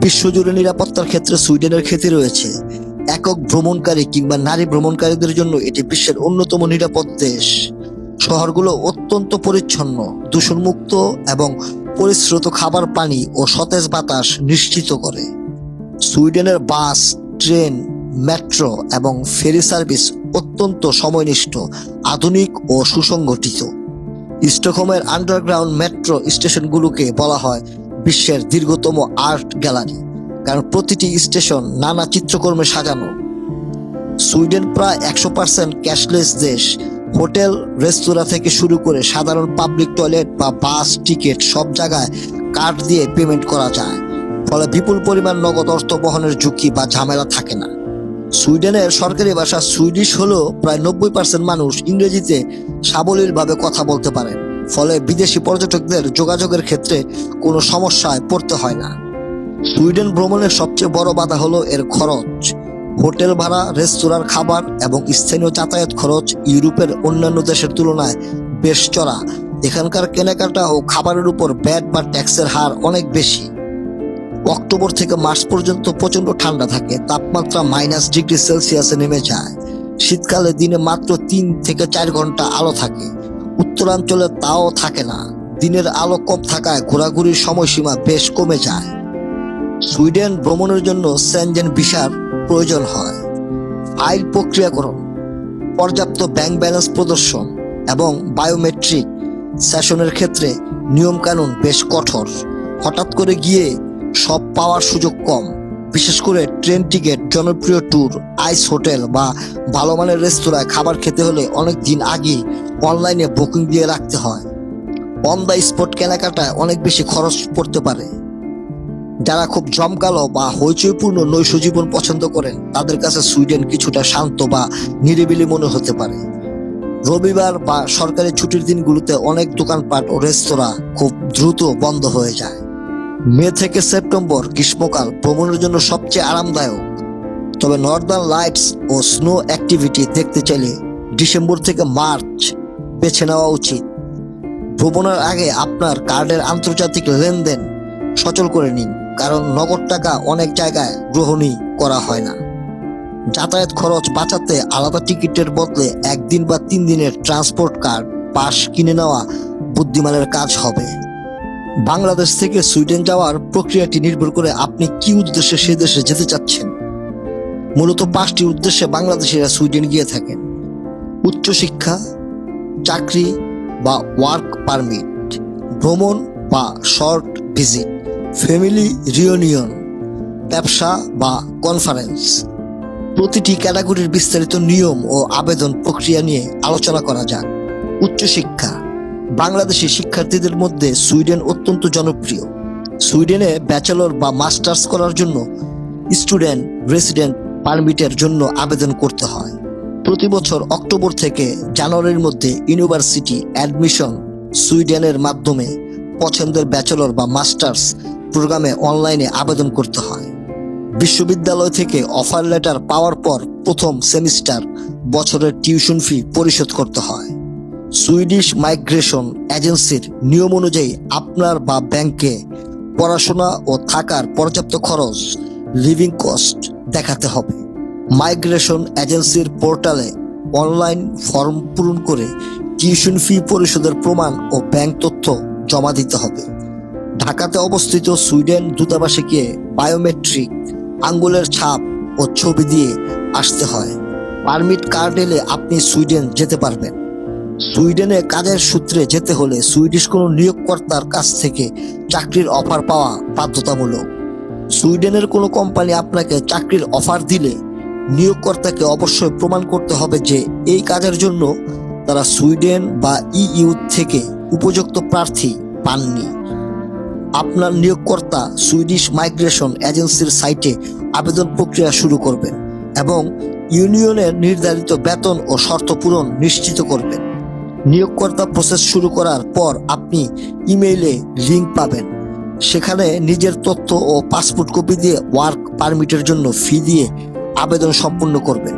[SPEAKER 1] বিশ্বজুড়ে নিরাপত্তার ক্ষেত্রে সুইডেনের খ্যাতি রয়েছে। একক ভ্রমণকারী কিংবা নারী ভ্রমণকারীদের জন্য এটি বিশ্বের অন্যতম নিরাপদ দেশ। শহরগুলো অত্যন্ত পরিচ্ছন্ন, দূষণমুক্ত এবং পরিশ্রুত খাবার, পানি ও সতেজ বাতাস নিশ্চিত করে। সুইডেনের বাস, ট্রেন, মেট্রো এবং ফেরি সার্ভিস অত্যন্ত সময়নিষ্ঠ, আধুনিক ও সুসংগঠিত। স্টকহোমের আন্ডারগ্রাউন্ড মেট্রো স্টেশনগুলোকে বলা হয় বিশ্বের দীর্ঘতম আর্ট গ্যালারি, কারণ প্রতিটি স্টেশন নানা চিত্রকর্মে সাজানো। সুইডেন প্রায় 100% ক্যাশলেস দেশ। হোটেল, রেস্তোরাঁ থেকে শুরু করে সাধারণ পাবলিক টয়লেট বা বাস টিকিট সব জায়গায় কার্ড দিয়ে পেমেন্ট করা যায়, ফলে বিপুল পরিমাণ নগদ অর্থ বহনের ঝুঁকি বা ঝামেলা থাকে না। সুইডেনের সরকারি ভাষা সুইডিশ হলেও প্রায় 90% মানুষ ইংরেজিতে সাবলীলভাবে কথা বলতে পারেন, ফলে বিদেশি পর্যটকদের যোগাযোগের ক্ষেত্রে কোনো সমস্যায় পড়তে হয় না। সুইডেন ভ্রমণের সবচেয়ে বড় বাধা হলো এর খরচ। হোটেল ভাড়া, রেস্তোরাঁর খাবার এবং স্থানীয় যাতায়াত খরচ ইউরোপের অন্যান্য দেশের তুলনায় বেশ চড়া। এখানকার কেনাকাটা ও খাবারের উপর ভ্যাট বা ট্যাক্সের হার অনেক বেশি। অক্টোবর থেকে মার্চ পর্যন্ত প্রচন্ড ঠান্ডা থাকে, তাপমাত্রা -ডিগ্রি সেলসিয়াসে নেমে যায়। শীতকালে দিনে মাত্র 3 থেকে 4 ঘন্টা আলো থাকে। উত্তরাঞ্চলে তাও থাকে না। দিনের আলো কম থাকায় ঘোরাঘুরির সময়সীমা বেশ কমে যায়। সুইডেন ভ্রমণের জন্য সেনজেন ভিসার প্রয়োজন হয়। ফাইল প্রক্রিয়াকরণ, পর্যাপ্ত ব্যাংক ব্যালেন্স প্রদর্শন এবং বায়োমেট্রিক সেশনের ক্ষেত্রে নিয়মকানুন বেশ কঠোর। হঠাৎ করে গিয়ে সব পাওয়ার সুযোগ কম, বিশেষ করে ট্রেন টিকিট, জনপ্রিয় ট্যুর, আইস হোটেল বা ভালো মানের রেস্তোরাঁয় খাবার খেতে হলে অনেক দিন আগে অনলাইনে বুকিং দিয়ে রাখতে হয়। অন দ্য স্পট কেনাকাটায় অনেক বেশি খরচ পড়তে পারে। যারা খুব জমকালো বা হইচইপূর্ণ নৈশ জীবন পছন্দ করেন তাদের কাছে সুইডেন কিছুটা শান্ত বা নিরিবিলি মনে হতে পারে। রবিবার বা সরকারি ছুটির দিনগুলোতে অনেক দোকানপাট ও রেস্তোরাঁ খুব দ্রুত বন্ধ হয়ে যায়। মে থেকে সেপ্টেম্বর গ্রীষ্মকাল ভ্রমণের জন্য সবচেয়ে আরামদায়ক, তবে নর্দার্ন লাইটস ও স্নো অ্যাক্টিভিটি দেখতে চাইলে ডিসেম্বর থেকে মার্চ বেছে নেওয়া উচিত। ভ্রমণের আগে আপনার কার্ডের আন্তর্জাতিক লেনদেন সচল করে নিন, কারণ নগদ টাকা অনেক জায়গায় গ্রহণই করা হয় না। যাতায়াত খরচ বাঁচাতে আলাদা টিকিটের বদলে 1 দিন বা 3 দিনের ট্রান্সপোর্ট কার্ড পাস কিনে নেওয়া বুদ্ধিমানের কাজ হবে। বাংলাদেশ থেকে সুইডেন যাওয়ার প্রক্রিয়াটি নির্ভর করে আপনি কি উদ্দেশ্যে সে দেশে যেতে চাচ্ছেন। মূলত 5টি উদ্দেশ্যে বাংলাদেশিরা সুইডেন গিয়ে থাকেন: উচ্চশিক্ষা, চাকরি বা ওয়ার্ক পারমিট, ভ্রমণ বা শর্ট ভিজিট, ফ্যামিলি রিউনিয়ন, ব্যবসা বা কনফারেন্স। প্রতিটি ক্যাটাগরির বিস্তারিত নিয়ম ও আবেদন প্রক্রিয়া নিয়ে আলোচনা করা যাক। উচ্চশিক্ষা। বাংলাদেশি শিক্ষার্থীদের মধ্যে সুইডেন অত্যন্ত জনপ্রিয়। সুইডেনে ব্যাচেলর বা মাস্টার্স করার জন্য স্টুডেন্ট রেসিডেন্ট পারমিটের জন্য আবেদন করতে হয়। প্রতি বছর অক্টোবর থেকে জানুয়ারির মধ্যে ইউনিভার্সিটি অ্যাডমিশন সুইডেনের মাধ্যমে পছন্দের ব্যাচেলর বা মাস্টার্স প্রোগ্রামে অনলাইনে আবেদন করতে হয়। বিশ্ববিদ্যালয় থেকে অফার লেটার পাওয়ার পর প্রথম সেমিস্টার বছরের টিউশন ফি পরিশোধ করতে হয়। সুইডিশ মাইগ্রেশন এজেন্সির নিয়ম অনুযায়ী আপনার বা ব্যাংকে পড়াশোনা ও থাকার পর্যাপ্ত খরচ, লিভিং কস্ট দেখাতে হবে। মাইগ্রেশন এজেন্সির পোর্টালে অনলাইন ফর্ম পূরণ করে টিউশন ফি পরিশোধের প্রমাণ ও ব্যাংক তথ্য জমা দিতে হবে। ঢাকাতে অবস্থিত সুইডেন দূতাবাসে গিয়ে বায়োমেট্রিক আঙ্গুলের ছাপ ও ছবি দিয়ে আসতে হয়। পারমিট কার্ড এলে আপনি সুইডেন যেতে পারবেন। সুইডেনে কাজের সূত্রে যেতে হলে সুইডিশ কোনো নিয়োগকর্তার কাছ থেকে চাকরির অফার পাওয়া বাধ্যতামূলক। সুইডেনের কোনো কোম্পানি আপনাকে চাকরির অফার দিলে নিয়োগকর্তাকে অবশ্যই প্রমাণ করতে হবে যে এই কাজের জন্য তারা সুইডেন বা ইইউ থেকে উপযুক্ত প্রার্থী পাননি। আপনার নিয়োগকর্তা সুইডিশ মাইগ্রেশন এজেন্সির সাইটে আবেদন প্রক্রিয়া শুরু করবেন এবং ইউনিয়নের নির্ধারিত বেতন ও শর্ত পূরণ নিশ্চিত করবেন। নিয়োগকর্তা প্রসেস শুরু করার পর আপনি ইমেইলে লিঙ্ক পাবেন। সেখানে নিজের তথ্য ও পাসপোর্ট কপি দিয়ে ওয়ার্ক পারমিটের জন্য ফি দিয়ে আবেদন সম্পূর্ণ করবেন।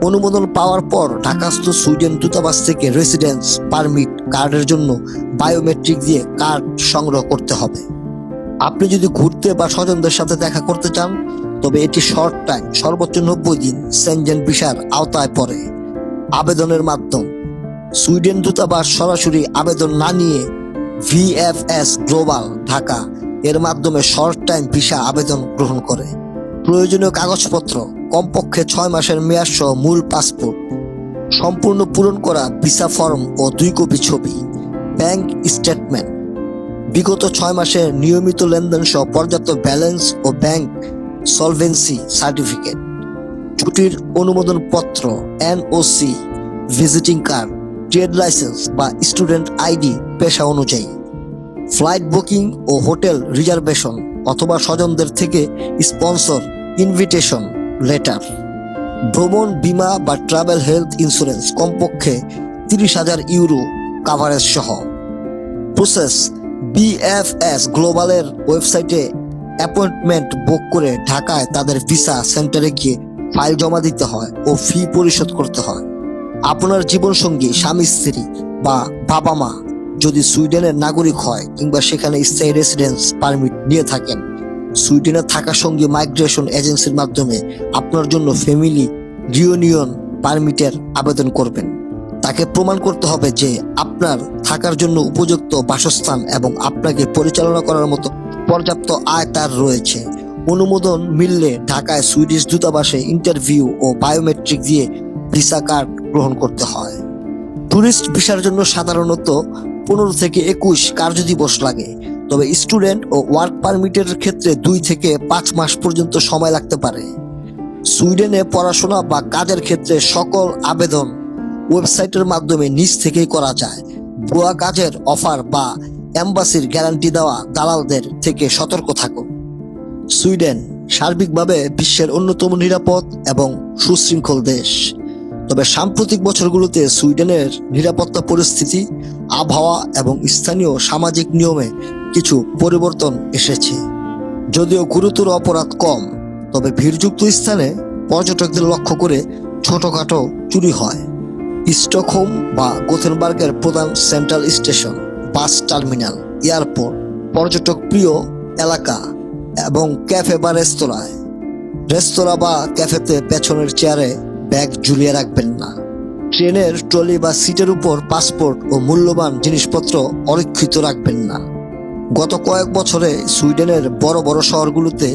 [SPEAKER 1] অনুমোদন পাওয়ার পর ঢাকাস্থ সুইডেন দূতাবাস থেকে রেসিডেন্স পারমিট কার্ডের জন্য বায়োমেট্রিক দিয়ে কার্ড সংগ্রহ করতে হবে। আপনি যদি ঘুরতে বা স্বজনদের সাথে দেখা করতে চান তবে এটি শর্ট টাইম, সর্বোচ্চ 90 দিন সেনজেন ভিসার আওতায় পড়ে। আবেদনের মাধ্যম: সুইডেন দূতাবাস সরাসরি আবেদন না নিয়ে VFS গ্লোবাল ঢাকা এর মাধ্যমে শর্ট টাইম ভিসা আবেদন গ্রহণ করে। প্রয়োজনীয় কাগজপত্র কমপক্ষে 6 মাসের মেয়াদ সহ মূল পাসপোর্ট, সম্পূর্ণ পূরণ করা ভিসা ফর্ম ও 2 কপি ছবি, ব্যাংক স্টেটমেন্ট, বিগত 6 মাসের নিয়মিত লেনদেন সহ পর্যাপ্ত ব্যালেন্স ও ব্যাংক সলভেন্সি সার্টিফিকেট, ছুটির অনুমোদন পত্র, NOC, visiting card, trade licence বা স্টুডেন্ট আইডি পেশা অনুযায়ী, ফ্লাইট বুকিং ও হোটেল রিজার্ভেশন অথবা স্বজনদের থেকে স্পন্সর ইনভিটেশন লেটার, ভ্রমণ বীমা বা ট্রাভেল হেলথ ইন্স্যুরেন্স কমপক্ষে 30,000 ইউরো কাভারেজ সহ। প্রসেস: BFS গ্লোবালের ওয়েবসাইটে অ্যাপয়েন্টমেন্ট বুক করে ঢাকায় তাদের ভিসা সেন্টারে গিয়ে ফাইল জমা দিতে হয় ও ফি পরিশোধ করতে হয়। আপনার জীবনসঙ্গী, স্বামী স্ত্রী বা বাবা মা যদি সুইডেনের নাগরিক হয় কিংবা সেখানে স্থায়ী রেসিডেন্স পারমিট নিয়ে থাকেন, সুইডেনে থাকা সঙ্গী মাইগ্রেশন এজেন্সির মাধ্যমে আপনার জন্য ফ্যামিলি রিউনিয়ন পারমিটের আবেদন করবেন। তাকে প্রমাণ করতে হবে যে আপনার থাকার জন্য উপযুক্ত বাসস্থান এবং আপনাকে পরিচালনা করার মতো পর্যাপ্ত আয় তার রয়েছে। অনুমোদন মিললে ঢাকায় সুইডিশ দূতাবাসে ইন্টারভিউ ও বায়োমেট্রিক দিয়ে ভিসা কার্ড গ্রহণ করতে হয়। ট্যুরিস্ট ভিসার জন্য সাধারণত 15 থেকে 21 কার্যদিবস লাগে, তবে স্টুডেন্ট ও ওয়ার্ক পারমিটের ক্ষেত্রে 2 থেকে 5 মাস পর্যন্ত সময় লাগতে পারে। সুইডেনে পড়াশোনা বা কাজের ক্ষেত্রে সকল আবেদন ওয়েবসাইটের মাধ্যমে নিজ থেকেই করা যায়। ভুয়া কাজের অফার বা এম্বাসির গ্যারান্টি দেওয়া দালালদের থেকে সতর্ক থাকুন। সুইডেন সার্বিকভাবে বিশ্বের অন্যতম নিরাপদ এবং সুশৃঙ্খল দেশ, তবে সাম্প্রতিক বছরগুলোতে সুইডেনের নিরাপত্তা পরিস্থিতি, আবহাওয়া এবং স্থানীয় সামাজিক নিয়মে কিছু পরিবর্তন এসেছে। যদিও গুরুতর অপরাধ কম, তবে ভিড়যুক্ত স্থানে পর্যটকদের লক্ষ্য করে ছোটখাটো চুরি হয়। স্টকহোম বা গোথেনবার্গের প্রধান central station, bus terminal, airport, পর্যটক প্রিয় এলাকা এবং ক্যাফে বা রেস্তোরাঁ বা ক্যাফেতে পেছনের চেয়ারে ব্যাগ ঝুলিয়ে রাখবেন না। ট্রেনের ট্রলি বা সিটের উপর পাসপোর্ট ও মূল্যবান জিনিসপত্র অরক্ষিত রাখবেন না। গত কয়েক বছরে সুইডেনের বড় বড় শহরগুলোতে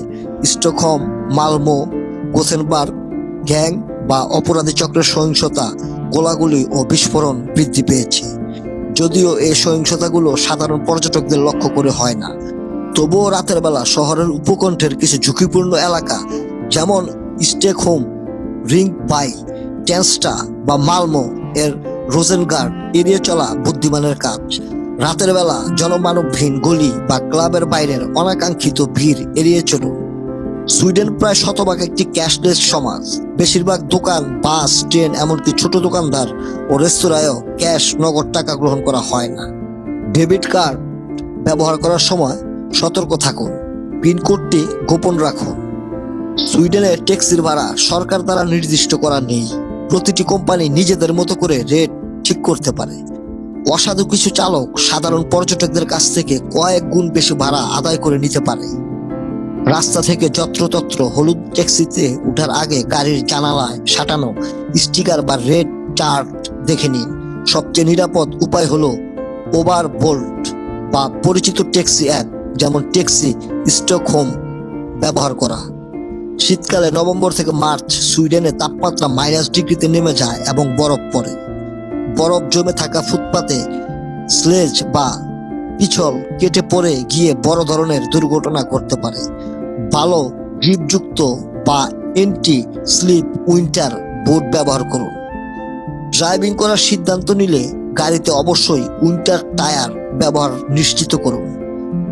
[SPEAKER 1] স্টকহোম, মালমো, গোথেনবার্গ গ্যাং বা অপরাধী চক্রের সহিংসতা, গোলাগুলি ও বিস্ফোরণ বৃদ্ধি পেয়েছে। যদিও এই সহিংসতাগুলো সাধারণ পর্যটকদের লক্ষ্য করে হয় না, তবুও রাতের বেলা শহরের উপকণ্ঠের কিছু ঝুঁকিপূর্ণ এলাকা যেমন স্টকহোম, রিং বাই, টেনস্টা বা মালমো এর রোজেনগার্ড এড়িয়ে চলা বুদ্ধিমানের কাজ। রাতের বেলা জনমানবহীন গলি বা ক্লাবের বাইরের অনাকাঙ্ক্ষিত ভিড় এড়িয়ে চলুন। সুইডেন প্রায় শতভাগ একটি ক্যাশলেস সমাজ। বেশিরভাগ দোকান, বাস, ট্রেন, এমনকি ছোট দোকানদার ও রেস্তোরাঁয়ও ক্যাশ, নগদ টাকা গ্রহণ করা হয় না। ডেবিট কার্ড ব্যবহার করার সময় সতর্ক থাকুন, পিনকোডটি গোপন রাখুন। সুইডেনের ট্যাক্সির ভাড়া সরকার দ্বারা নির্দিষ্ট করা নেই। প্রতিটি কোম্পানি নিজেদের মতো করে রেট ঠিক করতে পারে। অসাধু কিছু চালক সাধারণ পর্যটকদের কাছ থেকে কয়েক গুণ বেশি ভাড়া আদায় করে নিতে পারে। রাস্তা থেকে যত্রতত্র হলুদ ট্যাক্সিতে ওঠার আগে গাড়ির জানালায় সাঁটানো স্টিকার বা রেড চার্ট দেখে নিন। সবচেয়ে নিরাপদ উপায় হলো ওভারবোল্ট বা পরিচিত ট্যাক্সি অ্যাপ যেমন ট্যাক্সি স্টকহোম ব্যবহার করা। শীতকালে নভেম্বর থেকে মার্চ সুইডেনে তাপমাত্রা -ডিগ্রিতে নেমে যায় এবং বরফ পড়ে। বরফ জমে থাকা ফুটপাতে স্লেজ বা পিছল কেটে পড়ে গিয়ে বড় ধরনের দুর্ঘটনা ঘটতে পারে। ভালো গ্রিপযুক্ত বা এন্টি স্লিপ উইন্টার বুট ব্যবহার করুন। ড্রাইভিং করার সিদ্ধান্ত নিলে গাড়িতে অবশ্যই উইন্টার টায়ার ব্যবহার নিশ্চিত করুন।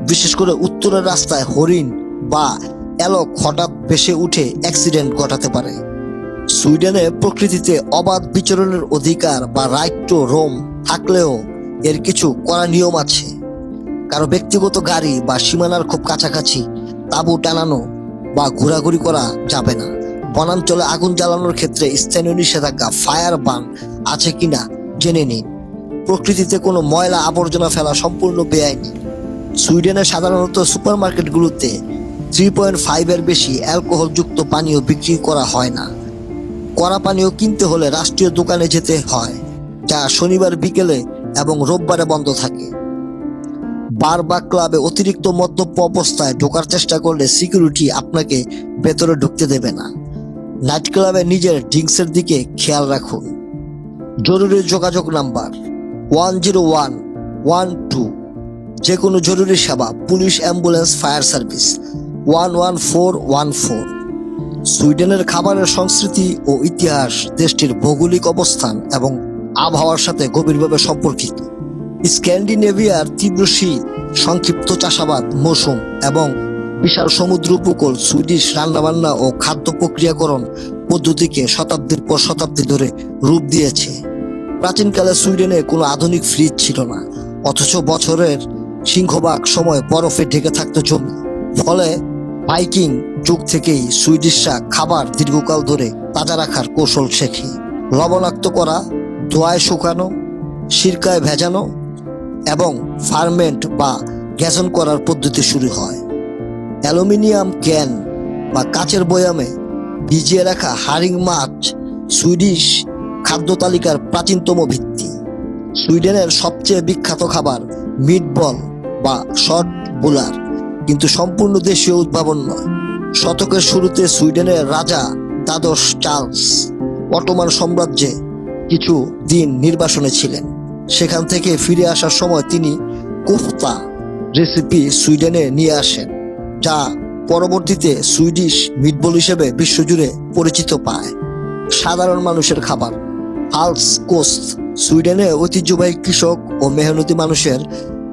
[SPEAKER 1] বিশেষ করে উত্তরের রাস্তায় হরিণ বা এলক হঠাৎ ভেসে উঠে অ্যাক্সিডেন্ট ঘটাতে পারে। সুইডেনে প্রকৃতিতে অবাধ বিচরণের অধিকার বা রাইট টু রোম থাকলেও এর কিছু কড়া নিয়ম আছে। কারো ব্যক্তিগত গাড়ি বা সীমানার খুব কাছাকাছি তাঁবু টানানো বা ঘোরাঘুরি করা যাবে না। বনাঞ্চলে আগুন জ্বালানোর ক্ষেত্রে স্থানীয় নিষেধাজ্ঞা, ফায়ার বান আছে কিনা জেনে নিন। প্রকৃতিতে কোনো ময়লা আবর্জনা ফেলা সম্পূর্ণ বেআইনি। সুইডেনে সাধারণত সুপারমার্কেটগুলোতে 3.5 এর বেশি অ্যালকোহলযুক্ত পানীয় বিক্রি করা হয় না। কড়া পানীয় কিনতে হলে রাষ্ট্রীয় দোকানে যেতে হয়, যা শনিবার বিকেলে এবং রোববারে বন্ধ থাকে। বার বা ক্লাবে অতিরিক্ত মদ্যপ অবস্থায় ঢোকার চেষ্টা করলে সিকিউরিটি আপনাকে ভেতরে ঢুকতে দেবে না। নাইট ক্লাবে নিজের ড্রিঙ্কসের দিকে খেয়াল রাখুন। জরুরি যোগাযোগ নাম্বার 10112, যে কোনো জরুরি সেবা, পুলিশ, অ্যাম্বুলেন্স, ফায়ার সার্ভিস 11414। সুইডেনের খাবারের সংস্কৃতি ও ইতিহাস দেশটির ভৌগোলিক অবস্থান এবং আবহাওয়ার সাথে গভীরভাবে সম্পর্কিত। স্ক্যান্ডিনেভিয়ার তীব্র শীত, সংক্ষিপ্ত চাষাবাদ মৌসুম এবং বিশাল সমুদ্র উপকূল সুইডিশ রান্নাবান্না ও খাদ্য প্রক্রিয়াকরণ পদ্ধতিকে শতাব্দীর পর শতাব্দী ধরে রূপ দিয়েছে। প্রাচীনকালে সুইডেনে কোনো আধুনিক ফ্রিজ ছিল না, অথচ বছরের সিংহভাগ সময় বরফে ঢেকে থাকতো জমি। ফলে ভাইকিং যুগ থেকেই সুইডিশরা খাবার দীর্ঘকাল ধরে তাজা রাখার কৌশল শেখে। লবণাক্ত করা, ধোঁয়ায় শুকানো, সিরকায় ভেজানো এবং ফার্মেন্ট বা গ্যাসন করার পদ্ধতি শুরু হয়। অ্যালুমিনিয়াম ক্যান বা কাচের বয়ামে ভিজিয়ে রাখা হারিং মাছ সুইডিশ খাদ্য তালিকার প্রাচীনতম ভিত্তি। সুইডেনের সবচেয়ে বিখ্যাত খাবার মিটবল বা শর্ট বুলার, কিন্তু সম্পূর্ণ দেশীয় উদ্ভাবন নয়। শতকের শুরুতে সুইডেনের রাজা দ্বাদশ চার্লস অটোমান সাম্রাজ্যে কিছু দিন নির্বাসনে ছিলেন। সেখান থেকে ফিরে আসার সময় তিনি কোফতা রেসিপি সুইডেনে নিয়ে আসেন, যা পরবর্তীতে সুইডিশ মিটবল হিসেবে বিশ্বজুড়ে পরিচিত পায়। সাধারণ মানুষের খাবার হালস কোস্ট, সুইডেনে ঐতিহ্যবাহী কৃষক ও মেহনতি মানুষের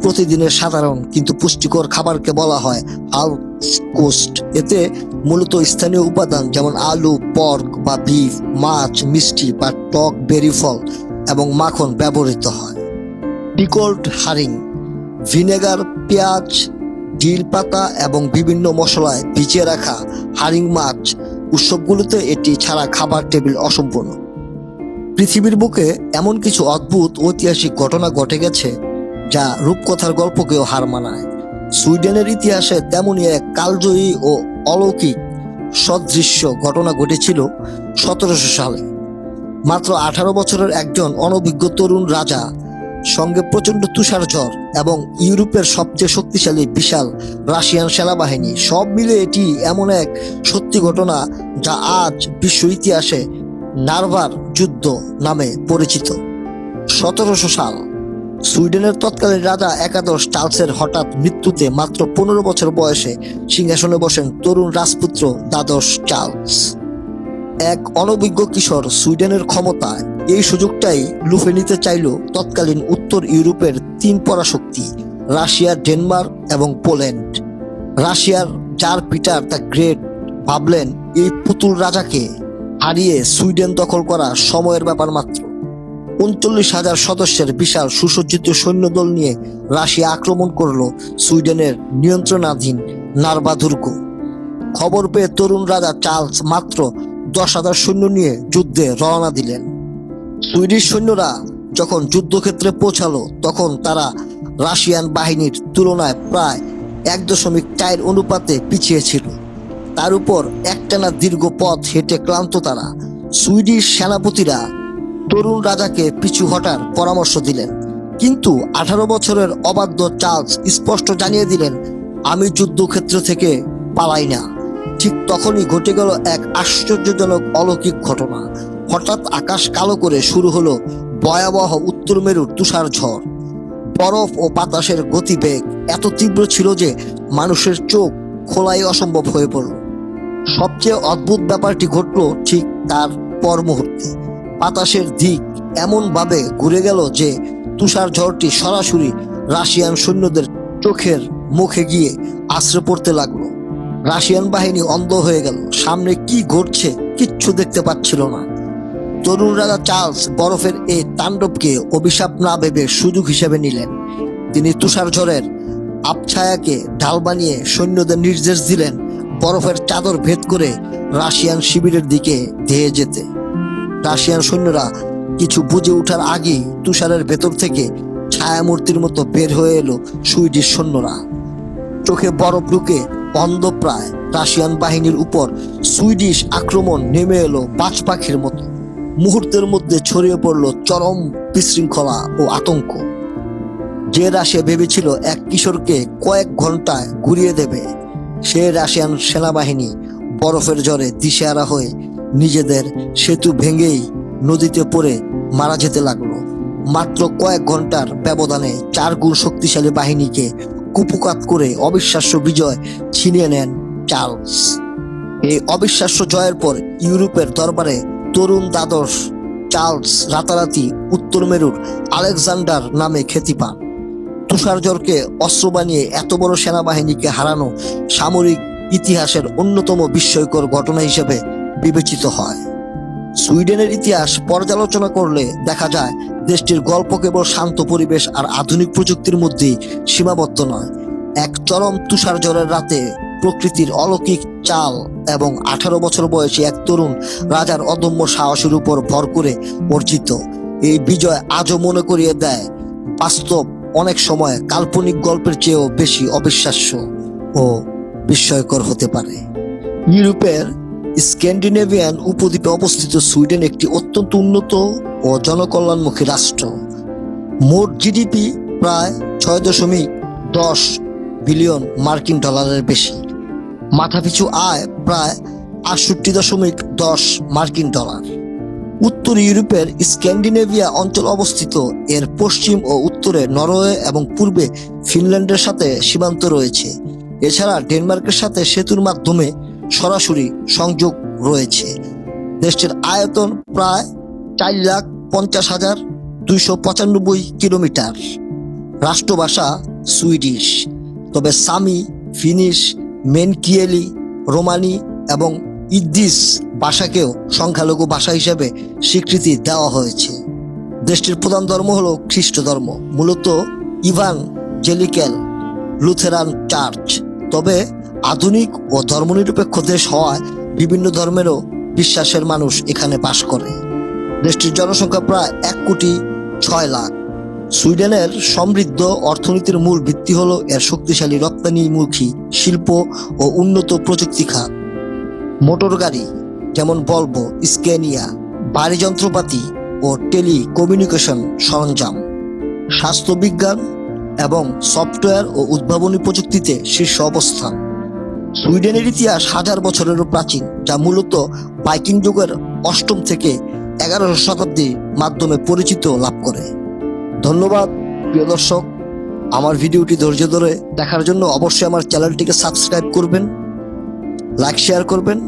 [SPEAKER 1] প্রতিদিনের সাধারণ কিন্তু পুষ্টিকর খাবারকে বলা হয় হালস কোস্ট। এতে মূলত স্থানীয় উপাদান যেমন আলু, পর্ক বা বিফ, মাছ, মিষ্টি বা টক বেরি ফল এবং মাখন ব্যবহৃত হয়। পিকল্ড হারিং, ভিনেগার, পেঁয়াজ, ডিল পাতা এবং বিভিন্ন মশলায় ভিজিয়ে রাখা হারিং মাছ। উৎসবগুলোতে এটি ছাড়া খাবার টেবিল অসম্পূর্ণ। পৃথিবীর বুকে এমন কিছু অদ্ভুত ঐতিহাসিক ঘটনা ঘটে গেছে যা রূপকথার গল্পকেও হার মানায়। সুইডেনের ইতিহাসে তেমনই এক কালজয়ী ও অলৌকিক সদৃশ্য ঘটনা ঘটেছিল 1700 সালে। মাত্র 18 বছরের একজন অনভিজ্ঞ তরুণ রাজা সঙ্গে প্রচন্ড তুষার ঝড় এবং ইউরোপের সবচেয়ে শক্তিশালী বিশাল রাশিয়ান সেনাবাহিনী, সব মিলে এটি এমন এক সত্যি ঘটনা যা আজ বিশ্ব ইতিহাসে নার্ভার যুদ্ধ নামে পরিচিত। 1700 সাল, সুইডেনের তৎকালীন রাজা একাদশ চার্লসের হঠাৎ মৃত্যুতে মাত্র 15 বছর বয়সে সিংহাসনে বসেন তরুণ রাজপুত্র দ্বাদশ চার্লস। এক অনভিজ্ঞ কিশোর সুইডেনের ক্ষমতায় এই সুযোগটাই লুফে নিতে চাইল তৎকালীন উত্তর ইউরোপের 3 পরাশক্তি রাশিয়া, ডেনমার্ক এবং পোল্যান্ড। রাশিয়ার জার পিটার দ্য গ্রেট ভাবলেন এই পুতুল রাজাকে হারিয়ে সুইডেন দখল করা সময়ের ব্যাপার মাত্র। 39,000 সদস্যের বিশাল সুসজ্জিত সৈন্যদল নিয়ে রাশিয়া আক্রমণ করল সুইডেনের নিয়ন্ত্রণাধীন নার্ভা দুর্গ। খবর পেয়ে তরুণ রাজা চার্লস মাত্র 10,000 সৈন্য নিয়ে যুদ্ধে রওনা দিলেন। সুইডিশ সৈন্যরা যখন যুদ্ধক্ষেত্রে পৌঁছালো তখন তারা রাশিয়ান বাহিনীর তুলনায় প্রায় 1.4 অনুপাতে পিছিয়ে ছিল। তার উপর একটানা দীর্ঘ পথ হেঁটে ক্লান্ত তারা। সুইডিশ সেনাপতিরা তরুণ রাজাকে পিছু হটার পরামর্শ দিলেন, কিন্তু 18 বছরের অবাধ্য চার্লস স্পষ্ট জানিয়ে দিলেন, আমি যুদ্ধক্ষেত্র থেকে পালাই না। ঠিক তখনই ঘটে গেল এক আশ্চর্যজনক অলৌকিক ঘটনা। হঠাৎ আকাশ কালো করে শুরু হলো ভয়াবহ উত্তর মেরুর তুষার ঝড়। বরফ ও বাতাসের গতিবেগ এত তীব্র ছিল যে মানুষের চোখ খোলাই অসম্ভব হয়ে পড়ল। সবচেয়ে অদ্ভুত ব্যাপারটি ঘটল ঠিক তার পর মুহূর্তে। বাতাসের দিক এমন ভাবে ঘুরে গেল যে তুষার ঝড়টি সরাসরি রাশিয়ান সৈন্যদের চোখের মুখে গিয়ে আশ্রয় পড়তে লাগলো। রাশিয়ান বাহিনী অন্ধ হয়ে গেল, সামনে কি ঘটছে কিচ্ছু দেখতে পাচ্ছিল না। তরুণ রাজা চার্লস বরফের এই তাণ্ডবকে অভিশাপ না ভেবে সুযোগ হিসেবে নিলেন। তিনি তুষার ঝড়ের আবছায়াকে ঢাল বানিয়ে সৈন্যদের নির্দেশ দিলেন বরফের চাদর ভেদ করে রাশিয়ান শিবিরের দিকে ধেয়ে যেতে। রাশিয়ান সৈন্যরা কিছু বুঝে ওঠার আগেই তুষারের ভেতর থেকে ছায়ামূর্তির মতো বের হয়ে এলো সুইডিশ সৈন্যরা। চোখে বরফ ঢুকে অন্ধপ্রায় রাশিয়ান বাহিনীর উপর সুইডিশ আক্রমণ নেমে এলো বাজ পাখির মতো। মুহূর্তের মধ্যে ছড়িয়ে পড়ল চরম বিশৃঙ্খলা ও আতঙ্ক। যে রাশিয়া ভেবেছিল এক কিশোরকে কয়েক ঘন্টায় ঘুরিয়ে দেবে, সে রাশিয়ান সেনাবাহিনী বরফের ঝড়ে দিশেহারা হয়ে নিজেদের সেতু ভেঙেই নদীতে পড়ে মারা যেতে লাগলো। মাত্র কয়েক ঘন্টার ব্যবধানে 4 গুণ শক্তিশালী বাহিনীকে কুপকাত করে অবিশ্বাস্য বিজয় ছিনিয়ে নেন চার্লস। এই অবিশ্বাস্য জয়ের পর ইউরোপের দরবারে তরুণ দ্বাদশ চার্লস রাতারাতি উত্তর মেরুর আলেকজান্ডার নামে খ্যাতি পান। তুষারঝড়কে অস্ত্র বানিয়ে এত বড় সেনাবাহিনীকে হারানো সামরিক ইতিহাসের অন্যতম বিস্ময়কর ঘটনা হিসেবে বিবেচিত হয়। সুইডেনের ইতিহাস পর্যালোচনা করলে দেখা যায় দেশটির গল্প কেবল শান্ত পরিবেশ আর আধুনিক প্রযুক্তির মধ্যেই সীমাবদ্ধ নয়। এক চরম তুষারঝড়ের রাতে প্রকৃতির অলৌকিক চাল এবং 18 বছর বয়সী এক তরুণ রাজার অদম্য সাহসের উপর ভর করে অর্জিত এই বিজয় আজও মনে করিয়ে দেয় বাস্তব অনেক সময় কাল্পনিক গল্পের চেয়েও বেশি অবিশ্বাস্য ও বিস্ময়কর হতে পারে। ইউরোপের স্ক্যান্ডিনেভিয়ান উপদ্বীপে অবস্থিত সুইডেন একটি অত্যন্ত উন্নত ও জনকল্যাণমুখী রাষ্ট্র। মোট জিডিপি প্রায় 6.10 বিলিয়ন মার্কিন ডলারের বেশি। মাথাপিছু আয় প্রায় 68.10 মার্কিন ডলার। উত্তর ইউরোপের স্ক্যান্ডিনেভিয়া অঞ্চল অবস্থিত। এর পশ্চিম ও উত্তরে নরওয়ে এবং পূর্বে ফিনল্যান্ডের সাথে সীমান্ত রয়েছে। এছাড়া ডেনমার্কের সাথে সেতুর মাধ্যমে সরাসরি সংযোগ রয়েছে। দেশটির আয়তন প্রায় 4,50,295 কিলোমিটার। রাষ্ট্রভাষা সুইডিশ, তবে সামি, ফিনিশ, মেনকিয়েলি, রোমানি এবং ইদ্দিস ভাষাকেও সংখ্যালঘু ভাষা হিসেবে স্বীকৃতি দেওয়া হয়েছে। দেশটির প্রধান ধর্ম হলো খ্রিস্ট ধর্ম, মূলত ইভানজেলিক্যাল লুথেরান চার্চ। তবে আধুনিক ও ধর্মনিরপেক্ষ দেশ হওয়ায় বিভিন্ন ধর্মেরও বিশ্বাসের মানুষ এখানে বাস করে। দেশটির জনসংখ্যা প্রায় 1,06,00,000। সুইডেনের সমৃদ্ধ অর্থনীতির মূল ভিত্তি হলো এর শক্তিশালী রপ্তানিমুখী শিল্প ও উন্নত প্রযুক্তি খাত। মোটর গাড়ি যেমন ভলভো, স্ক্যানিয়া, ভারী যন্ত্রপাতি ও টেলিকমিউনিকেশন সরঞ্জাম, স্বাস্থ্য বিজ্ঞান এবং সফটওয়্যার ও উদ্ভাবনী প্রযুক্তিতে শীর্ষ অবস্থান। সুইডেনের ইতিহাস হাজার বছরেরও প্রাচীন, যা মূলত ভাইকিং যুগের 8ম থেকে 11শ শতাব্দীর মাধ্যমে পরিচিত লাভ করে। ধন্যবাদ প্রিয় দর্শক, আমার ভিডিওটি ধৈর্য ধরে দেখার জন্য অবশ্যই আমার চ্যানেলটিকে সাবস্ক্রাইব করবেন, লাইক শেয়ার করবেন,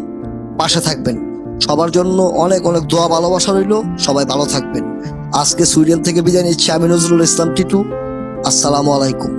[SPEAKER 1] পাশে থাকবেন। সবার জন্য অনেক অনেক দোয়া ভালোবাসা রইল। সবাই ভালো থাকবেন। আজকে সুইডেন থেকে বিদায় নিচ্ছি আমি নজরুল ইসলাম টিটু। আসসালামু আলাইকুম।